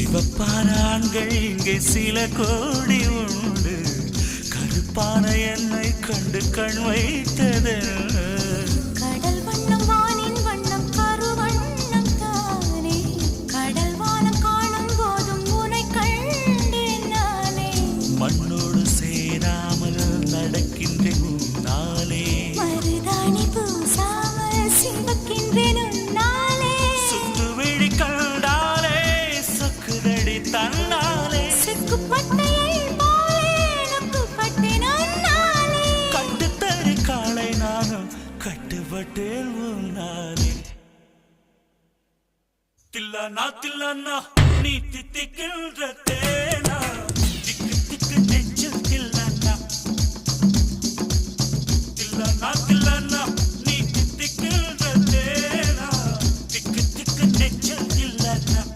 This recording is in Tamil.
சிவப்பான ஆண்கள் இங்கே சில கோடி உண்டு, கருப்பான என்னை கண்டு கண் வைத்தது. கடல் வண்ணம் வானின் வண்ணம் கருவண்ணம் தானே, கடல் வானம் காணும் போதும் உனை கண்டேன் நானே. மண்ணோடு சேராமல் நடக்கின்றேன் உன்னாலே, மருதாணி பூசாமல் சிவக்கின்றேன் உன்னாலே. சுட்டு விழி கண்டாலே சொக்குதடி தன்னாலே, செக்குப்பட்டையை போலே நொக்குப்பட்டேன் உன்னாலே. கட்டுத்தறி காளை நானும் கட்டுப்பட்டேன் உன்னாலே. தில்லானா தில்லானா நீ தித்திக்கின்ற தேனா, திக்கு திக்கு நெஞ்சு தில்லானா. தில்லானா தில்லானா